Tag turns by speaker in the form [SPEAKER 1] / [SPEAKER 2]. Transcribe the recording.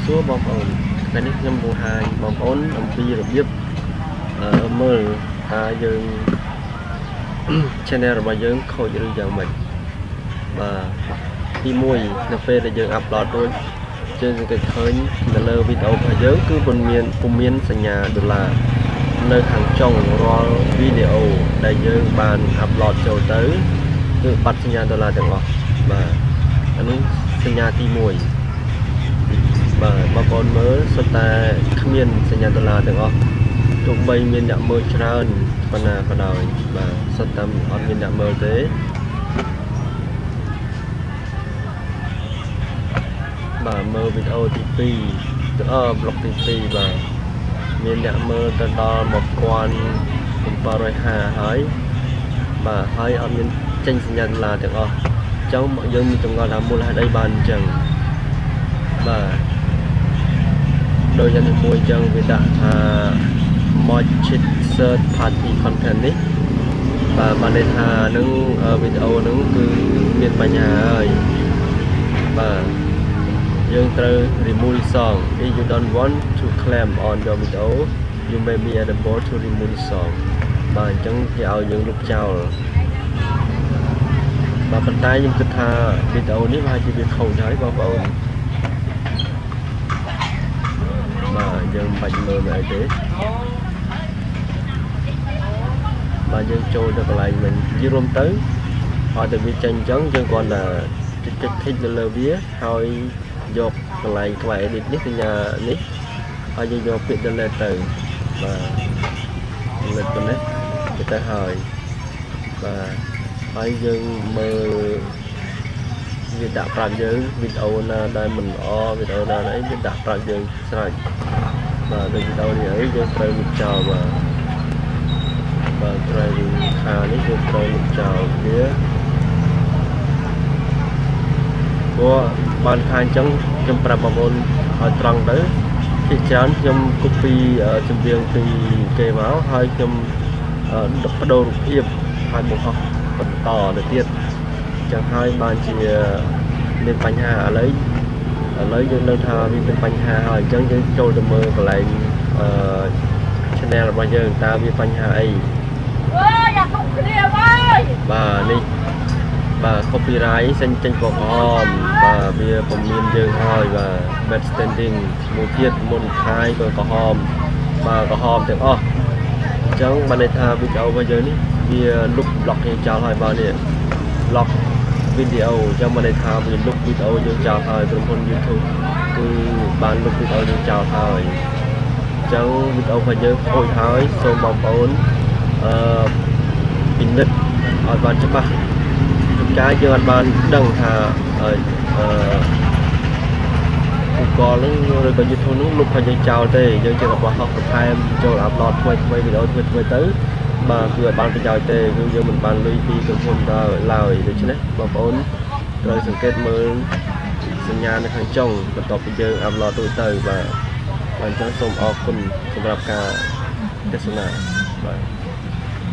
[SPEAKER 1] សួរបងប្អូនថ្ងៃនេះខ្ញុំបង្ហាញបងប្អូនអំពីរបៀបមើលថាយើង channel របស់យើងខូចឬយ៉ាងម៉េចបាទទី1នៅពេលដែលយើង upload រួចយើងសង្កេតឃើញនៅលើវីដេអូរបស់យើងគឺពុំមានសញ្ញាដុល្លារនៅខាងចុងរាល់វីដេអូដែលយើងបាន upload ចូលទៅគឺបាត់សញ្ញាដុល្លារទាំងអស់បាទអានេះសញ្ញាទី1បាទបងប្អូនមើលសុទ្ធតែគ្មានសញ្ញាដុល្លារទាំងអស់ទោះបីមានអ្នកមើលច្រើនប៉ុណ្ណាក៏ដោយបាទសុទ្ធតែអត់មានអ្នកមើលទេបាទមើលវីដេអូទី2ប្លុកទី2បាទមានអ្នកមើលទៅដល់1750ហើយបាទហើយអត់មានចេញសញ្ញាដុល្លារទាំងអស់អញ្ចឹងយើងមានចម្ងល់ថាមូលហេតុអីបានអញ្ចឹងបាទដោយយ៉ាងនេះមួយអញ្ចឹងវាដាក់ថា Mochit Third Party Content នេះបាទបានន័យថានឹងវីដេអូហ្នឹងគឺមានបញ្ហាហើយបាទយើងត្រូវ remove song if you don't want to claim on your video you may be able to remove the song បាទអញ្ចឹងគេឲ្យយើងលុបចោលបាទប៉ុន្តែខ្ញុំគិតថាវីដេអូនេះប្រហែលជាវាខូចហើយបងប្អូនបាទយើងមិនបាច់មើលអីទេបាទយើងចូលទៅកន្លែងវិញនិយាយរួមទៅឲ្យតែវាចេញអញ្ចឹងយើងគ្រាន់តែចុចคลิกទៅលើវាហើយយកកន្លែងក្បែរ edit នេះសញ្ញានេះហើយយើងយកពាក្យ delete ទៅបាទ delete ទៅនេះទៅហើយបាទហើយយើងមើលវាដាក់ប្រាប់យើងវីដេអូណាដែលមិនល្អវីដេអូណាអីវាដាក់ប្រាប់យើងស្រេចបាទដូចវីដេអូនេះអីយើងត្រូវលុបចោលបាទត្រូវខានេះយើងត្រូវលុបចោលវាព្រោះបានថាអញ្ចឹងខ្ញុំប្រាប់បងប្អូនឲ្យត្រង់ទៅជាច្រើនខ្ញុំ copy ចម្រៀងពីគេមកហើយខ្ញុំបដូររូបភាពហើយបង្ហោះបន្តទៅទៀតចឹងហើយបានជាមានបញ្ហាឥឡូវយើងនៅថាវាមានបញ្ហាហើយអញ្ចឹងយើងចូលទៅមើលកន្លែងchannel របស់យើងតើវាបញ្ហាអីអូយអាគុំគ្នាហើយបាទនេះបាទ copyright ចេញពណ៌ក្រហមបាទវាពំមានយើងហើយបាទ bad standing មួយទៀតមុនខាយក៏ក្រហមបាទក្រហមទាំងអស់អញ្ចឹងបានន័យថាវីដេអូរបស់យើងនេះវាលុប block យើងចោលហើយបាទនេះ block វីដេអូអញ្ចឹងបានន័យថាវាលុបវីដេអូយើងចោលហើយក្រុមហ៊ុន YouTube គឺបានលុបវីដេអូយើងចោលហើយអញ្ចឹងវីដេអូរបស់យើងខូចហើយសូមបងប្អូនពិនិត្យឲ្យបានច្បាស់កាយយើងអត់បានដឹងថាGoogle ហ្នឹងឬក៏ YouTube ហ្នឹងលុបឲ្យយើងចោលទេយើងជារបស់ហោះបន្ថែមចូល upload ថ្មីវីដេអូថ្មីទៅបាទគឺអត់បានប្រយោជន៍ទេគឺយើងមិនបានលុយពីក្រុមហ៊ុនឡើយដូច្នេះបងប្អូនត្រូវសង្កេតមើលសញ្ញានៅខាងចុងបន្ទាប់ពីយើង upload រួចទៅបាទអញ្ចឹងសូមអរគុណសម្រាប់ការទស្សនាបាទ